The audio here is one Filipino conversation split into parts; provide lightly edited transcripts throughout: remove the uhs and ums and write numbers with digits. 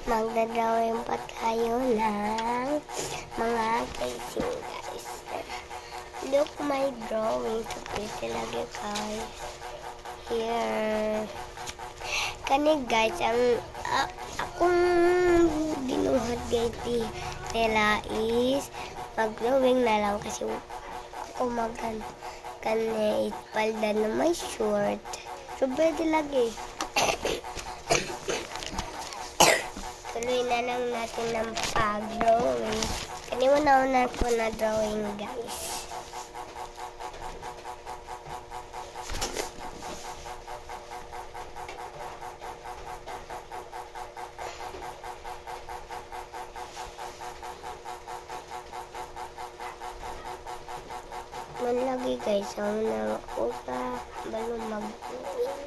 Magdadrawing pa tayo ng mga casing, guys. Look my drawing. So pretty lagi, guys. Here. Kani, guys, ang akong binuhat, guys, nila is mag-drawing na lang kasi ako kani palda na may short. So pwede lagi. Tuloy na lang natin ng pag-drawing. Kaniwana ko na drawing, guys. Malagi, guys, ang nakuha balo mag-drawing.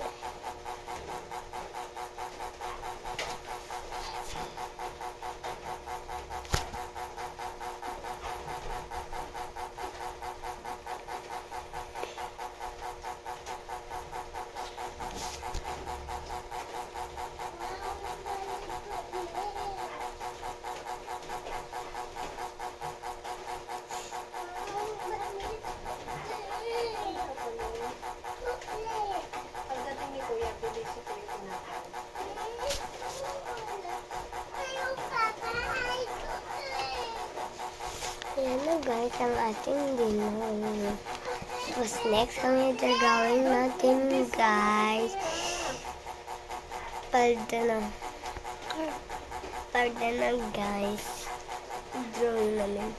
Ayan na, guys, ang ating dinner. Tapos next, ang gagawin natin, guys, palda na, guys. Drawing namin.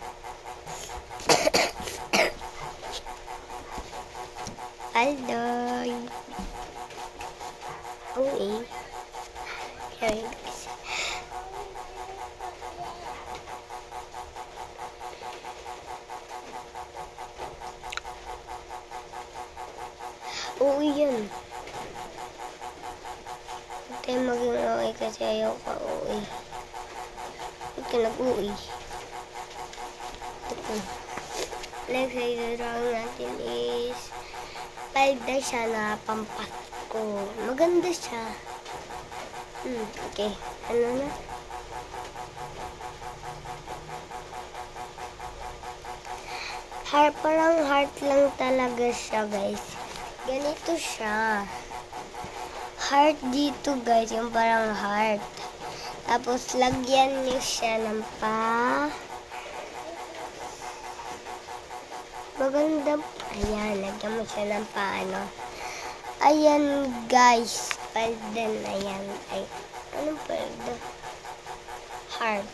Palda. Okay. Here, guys. Uwi yun. Huwag tayo maging uwi kasi ayaw ka uwi. Huwag ka nag-uwi. Next ay drawing natin is palda siya na pampasko. Maganda siya. Okay. Ano na? Parang heart lang talaga siya, guys. Ganito siya. Heart dito, guys. Yung parang heart. Tapos, lagyan niyo siya ng maganda. Ayan, lagyan mo siya ng ano. Ayan, guys. Palda na yan. Ay, anong palda? Heart.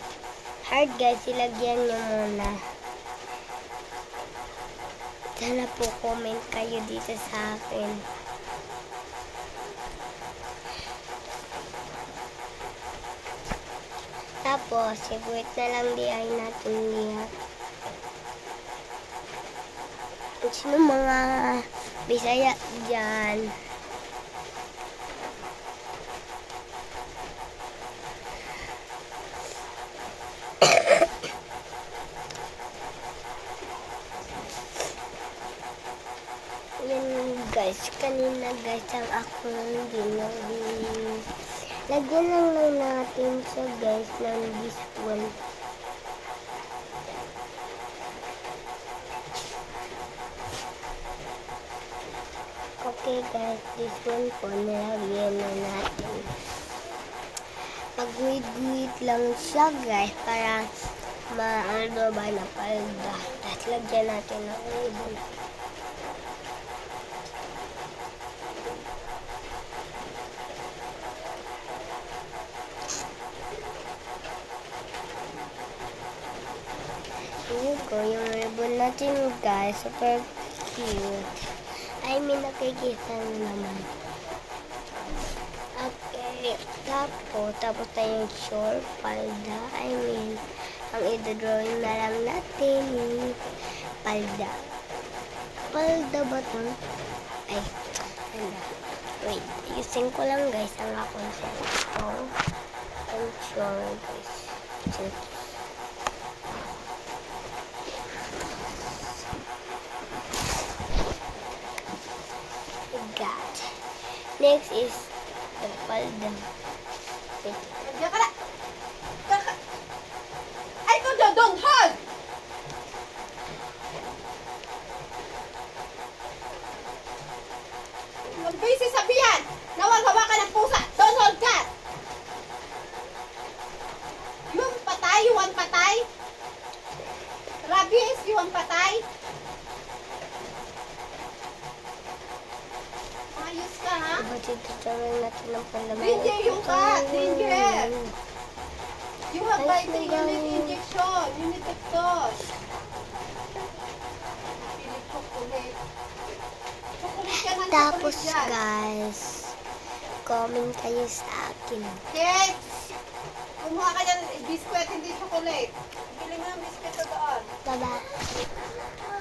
Heart, guys. Ilagyan niyo muna. Sana po comment kayo dito sa akin. Tapos, siguit na lang diay natin diya. Sino mga Bisaya dyan? Yan, guys, kanina, guys, ang akong ginawin. Lagyan lang natin siya, guys, ng this one. Okay, guys, this one po, nilagyan na natin. Pag-guhit-guhit lang siya, guys, para maano ba na palda. Tapos lagyan natin ng ribbon. Yung ribbon natin, guys, super cute. I mean, nakikita nyo naman. Okay, tapos na yung short palda. I mean, ang i-drawing na lang natin palda. Palda ba ito? Ay, palda. Wait, using ko lang, guys, ang akong cellphone. I'm sure, guys. Next is the palda. Wait. Ayos ka, ha? Diba tuturuan natin ng pandamayan? Danger yung cat! Danger! You have biting, you need injection. You need doctors. Pilit chocolate. Chocolate ka ng Tapos chocolate dyan. guys, comment kayo sa akin. Kids! Kumuha ka dyan biskwit, hindi chocolate. Bili mo ng biskwit sa doon. Bye-bye.